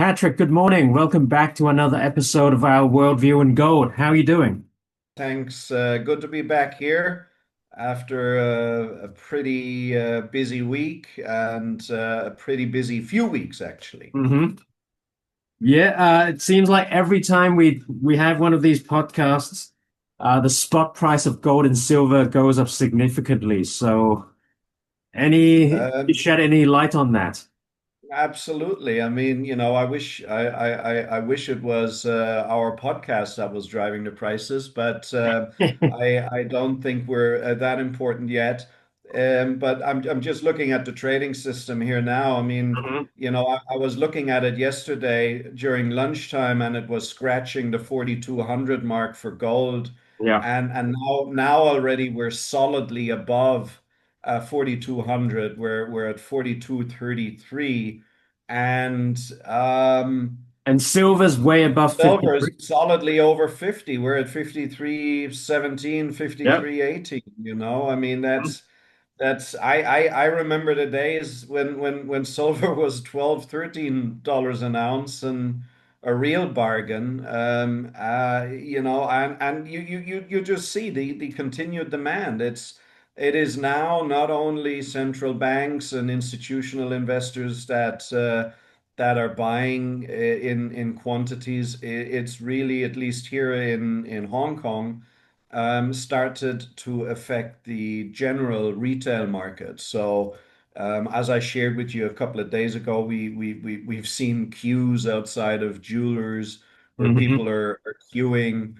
Patrick, good morning. Welcome back to another episode of Our Worldview in Gold. How are you doing? Thanks. Good to be back here after a pretty busy week and a pretty busy few weeks, actually. hmm it seems like every time we have one of these podcasts, the spot price of gold and silver goes up significantly. So, you Um, shed any light on that? Absolutely. I mean, I wish it was our podcast that was driving the prices, but I don't think we're that important yet. But I'm just looking at the trading system here now. I mean, Mhm. I was looking at it yesterday during lunchtime, and it was scratching the 4,200 mark for gold, Yeah. and now already we're solidly above 4,200. We're at 4,233 and And silver's way above silver 53. is solidly over 50. We're at 53.17, Yep. 53.80. I mean Mhm. that's I remember the days when silver was 12, $13 an ounce and a real bargain. And you just see the continued demand. It is now not only central banks and institutional investors that are buying in quantities. It's really, at least here in Hong Kong, started to affect the general retail market. So, as I shared with you a couple of days ago, we've seen queues outside of jewelers where Mhm. people are queuing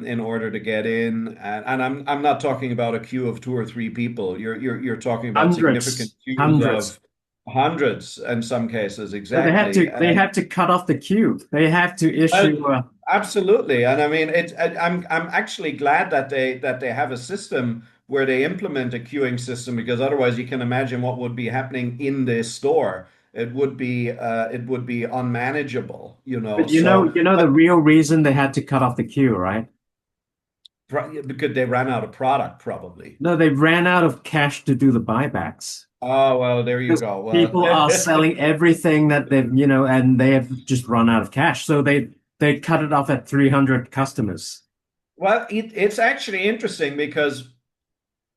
in order to get in, and I'm not talking about a queue of two or three people. You're talking about significant Hundreds, queues hundreds. of hundreds in some cases, But exactly. they have to cut off the queue. They have to issue. Well, absolutely, and I mean, I'm actually glad that they have a system where they implement a queuing system because otherwise, you can imagine what would be happening in this store. It would be unmanageable, you know. But So, you know the but real reason they had to cut off the queue, right? because they ran out of product, probably. No, they ran out of cash to do the buybacks Oh, well, there you because go. Well, people are selling everything that they've, and they have just run out of cash. So they cut it off at 300 customers. well, it's actually interesting because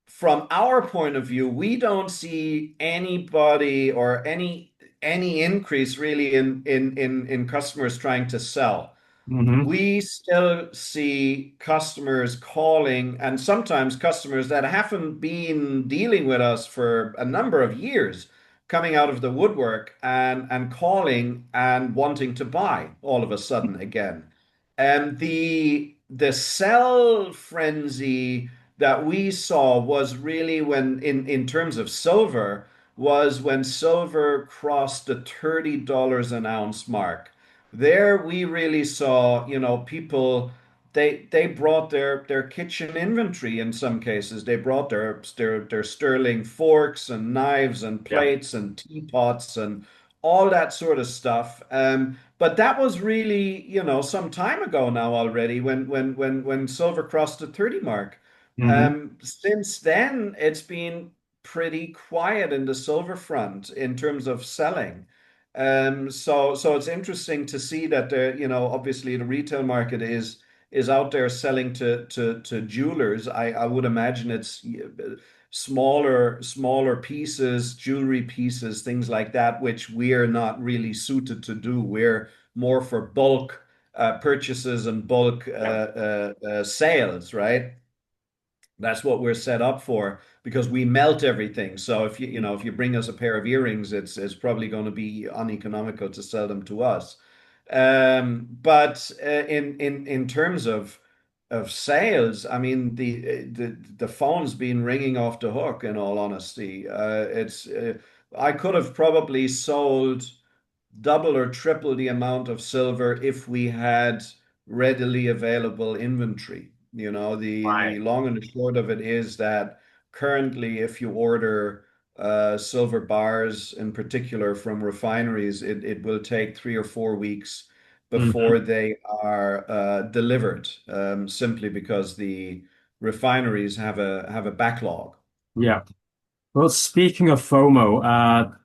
from our point of view, we don't see anybody or any increase really in customers trying to sell. hmm We still see customers calling, and sometimes customers that haven't been dealing with us for a number of years coming out of the woodwork and calling and wanting to buy all of a sudden again. And the sell frenzy that we saw was really when in terms of silver was when silver crossed the $30 an ounce mark. There we really saw, people they brought their kitchen inventory in some cases. They brought their sterling forks and knives and Yeah. plates and teapots and all that sort of stuff. But that was really, some time ago now already when silver crossed the 30 mark. hmm Since then, it's been pretty quiet in the silver front in terms of selling. So it's interesting to see that obviously the retail market is out there selling to jewelers. I would imagine it's smaller pieces, jewelry pieces, things like that, which we're not really suited to do. We're more for bulk purchases and bulk Yeah. sales, right? That's what we're set up for because we melt everything. So if you bring us a pair of earrings, it's probably going to be uneconomical to sell them to us. But in terms of sales, I mean the phone's been ringing off the hook. In all honesty, it's I could have probably sold double or triple the amount of silver if we had readily available inventory. The Right. long and the short of it is that currently, if you order silver bars in particular from refineries, it will take 3 or 4 weeks before hmm they are delivered, simply because the refineries have a backlog. Yeah. Well, speaking of FOMO,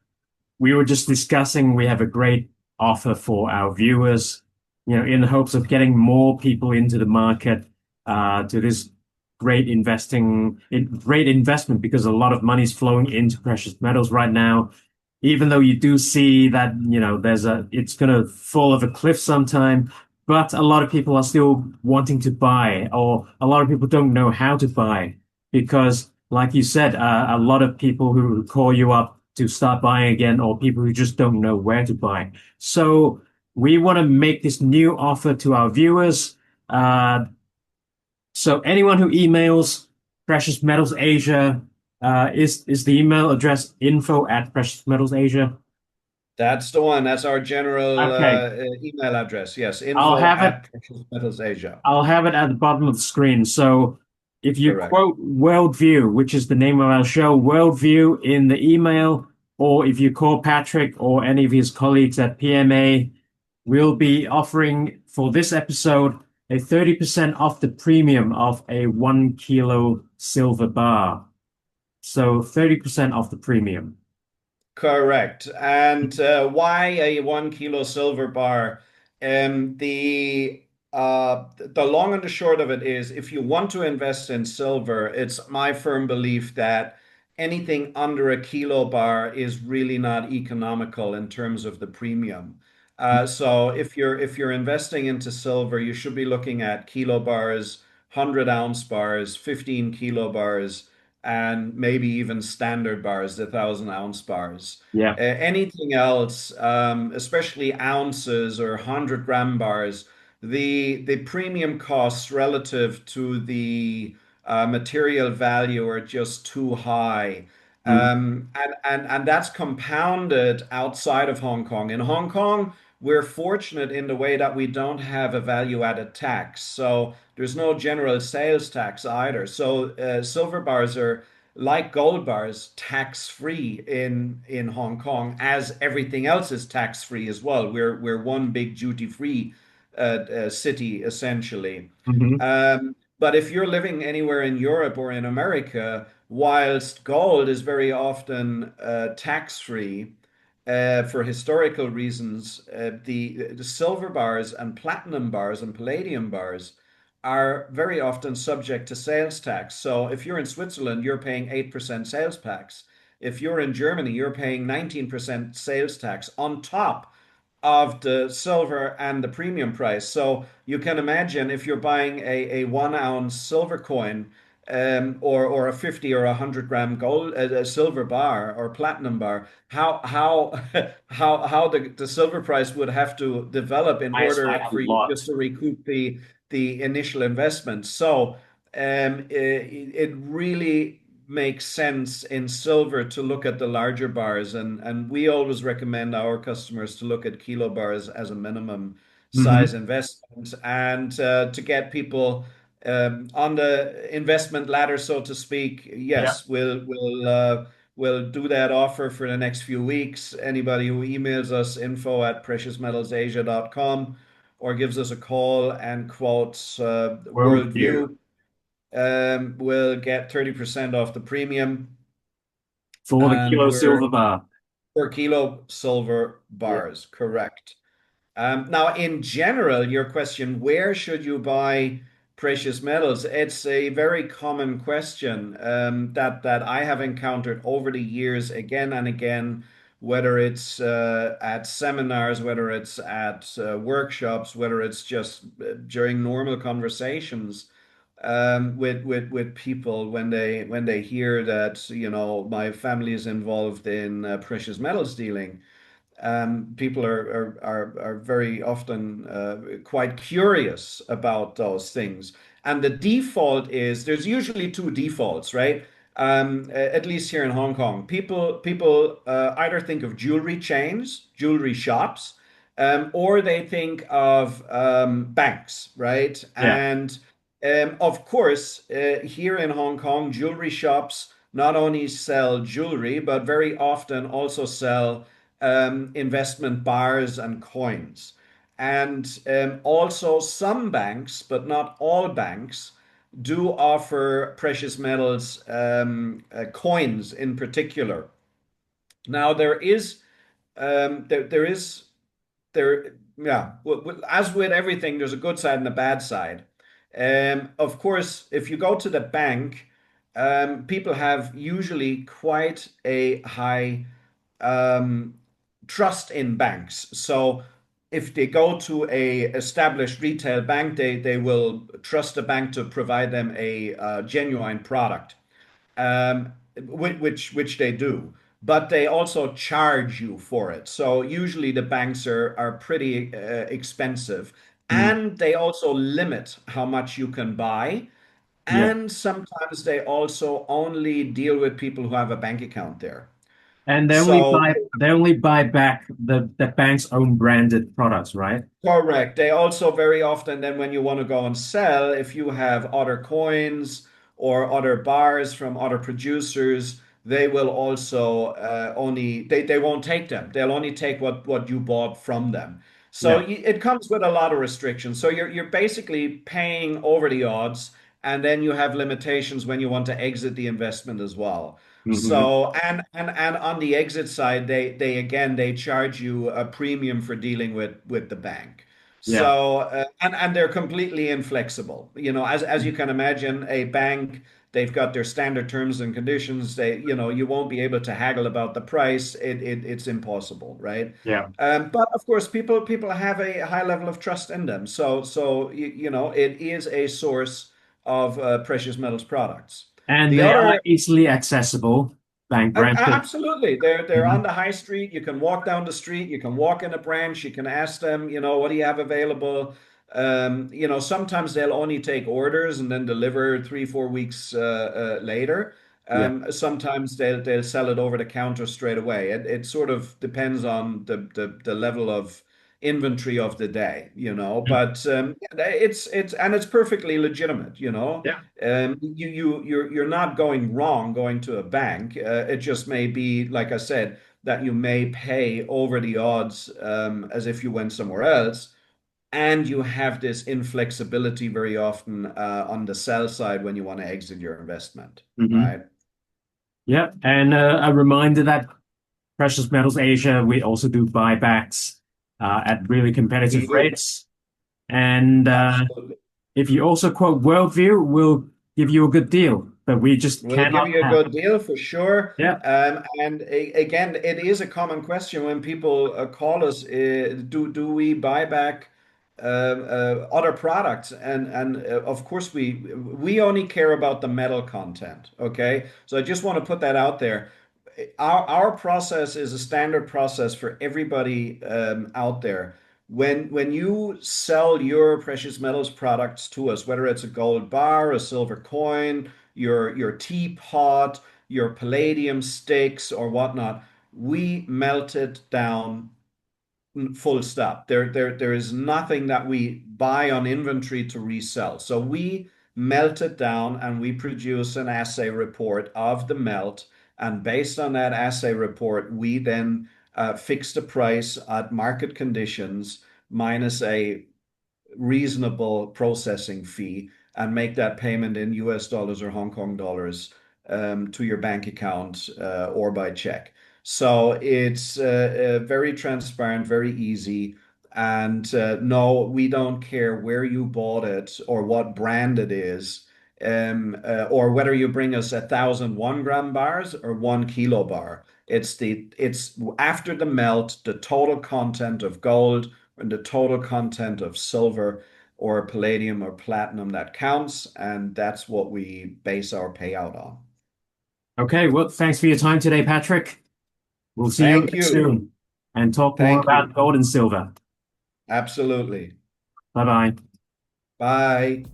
we were just discussing we have a great offer for our viewers, in the hopes of getting more people into the market to this great investment because a lot of money is flowing into precious metals right now. Even though you do see that, it's going to fall off a cliff sometime, but a lot of people are still wanting to buy, or a lot of people don't know how to buy because, like you said, a lot of people who call you up to start buying again, or people who just don't know where to buy. So we want to make this new offer to our viewers. So anyone who emails Precious Metals Asia, is the email address info@Precious Metals Asia? That's the one. That's our general Okay, email address. Yes, I'll info have it. at Precious Metals Asia. I'll have it at the bottom of the screen. So if you Correct. quote Worldview, which is the name of our show, Worldview in the email, or if you call Patrick or any of his colleagues at PMA, we'll be offering for this episode a 30% off the premium of a 1 kilo silver bar. So 30% off the premium. Correct. And why a 1 kilo silver bar? The long and the short of it is, if you want to invest in silver, it's my firm belief that anything under a kilo bar is really not economical in terms of the premium. So if you're investing into silver, you should be looking at kilo bars, 100 ounce bars, 15 kilo bars, and maybe even standard bars, the 1,000 ounce bars. Yeah. Anything else, especially ounces or 100 gram bars, the premium costs relative to the material value are just too high. Mm. And that's compounded outside of Hong Kong. In Hong Kong, we're fortunate in the way that we don't have a value-added tax. So there's no general sales tax either. So silver bars are like gold bars, tax-free in Hong Kong, as everything else is tax-free as well. We're one big duty-free city essentially. Hmm. But if you're living anywhere in Europe or in America, whilst gold is very often tax-free, for historical reasons, the silver bars and platinum bars and palladium bars are very often subject to sales tax. So if you're in Switzerland, you're paying 8% sales tax. If you're in Germany, you're paying 19% sales tax on top of the silver and the premium price. So you can imagine if you're buying a 1 ounce silver coin, or a 50 or 100 gram gold, a silver bar or platinum bar, how how the silver price would have to develop in Nice, a order for you lot. just to recoup the initial investment. So it really makes sense in silver to look at the larger bars, and we always recommend our customers to look at kilo bars as a minimum size Hmm. investment, and to get people on the investment ladder, so to speak. Yeah. Yes, we'll do that offer for the next few weeks. Anybody who emails us info@preciousmetals.asia.com or gives us a call and quotes Worldview Worldview, will get 30% off the premium, for the and kilo we're silver bar. per kilo silver Yeah. bars, correct. Now, in general, your question, where should you buy precious metals? It's a very common question that I have encountered over the years again and again, whether it's at seminars, whether it's at workshops, whether it's just during normal conversations with people when they hear that, my family is involved in precious metals dealing. People are very often quite curious about those things. And the default is, there's usually two defaults, right? At least here in Hong Kong, people either think of jewelry chains, jewelry shops, or they think of banks, right? Yeah. And of course, here in Hong Kong, jewelry shops not only sell jewelry, but very often also sell investment bars and coins. And also, some banks, but not all banks, do offer precious metals coins in particular. Now, there is yeah, as with everything, there's a good side and a bad side. Of course, if you go to the bank, people have usually quite a high um, trust in banks. So if they go to a established retail bank, they will trust the bank to provide them a genuine product, which they do. But they also charge you for it. So usually the banks are pretty expensive, Mm. and they also limit how much you can buy. Yeah. And sometimes they also only deal with people who have a bank account there. And So they only buy back the bank's own branded products, right? correct. They also very often then when you want to go and sell, if you have other coins or other bars from other producers, they will also only they won't take them. They'll only take what you bought from them. So Yeah. it comes with a lot of restrictions. So you're basically paying over the odds, and then you have limitations when you want to exit the investment as well. Hmm. So and on the exit side, they again they charge you a premium for dealing with the bank. Yeah. So and they're completely inflexible. You know, as you can imagine, a bank they've got their standard terms and conditions. They you won't be able to haggle about the price. It's impossible, right? Yeah. But of course, people have a high level of trust in them. So it is a source of precious metals products. And The they are other easily accessible, bank branches. Absolutely. They're on Mhm. the high street. You can walk down the street. You can walk in a branch. You can ask them, what do you have available? Sometimes they'll only take orders and then deliver 3, 4 weeks later. Yeah. Sometimes they'll sell it over the counter straight away. It sort of depends on the level of inventory of the day, But it's perfectly legitimate. Yeah. You're not going wrong going to a bank. It just may be, like I said, that you may pay over the odds as if you went somewhere else, and you have this inflexibility very often on the sell side when you want to exit your investment, Hmm. right? Yeah. And a reminder that Precious Metals Asia, we also do buybacks at really We competitive do. rates. And Absolutely. if you also quote Worldview, we'll give you a good deal, but we just We'll give cannot you a have. good deal for sure. Yeah. And again, it is a common question when people call us, do we buy back other products? And of course we only care about the metal content. Okay, so I just want to put that out there. Our process is a standard process for everybody out there. When you sell your precious metals products to us, whether it's a gold bar, a silver coin, your teapot, your palladium sticks or whatnot, we melt it down full stop. There is nothing that we buy on inventory to resell. So we melt it down and we produce an assay report of the melt. And based on that assay report, we then fix the price at market conditions minus a reasonable processing fee and make that payment in US dollars or Hong Kong dollars to your bank account or by check. So it's very transparent, very easy. And no, we don't care where you bought it or what brand it is, or whether you bring us 1,001 gram bars or 1 kilo bar. It's after the melt, the total content of gold and the total content of silver or palladium or platinum that counts, and that's what we base our payout on. Okay. Well, thanks for your time today, Patrick. We'll see you Thank again you. soon and talk more Thank about you. gold and silver. Absolutely. Bye bye. Bye.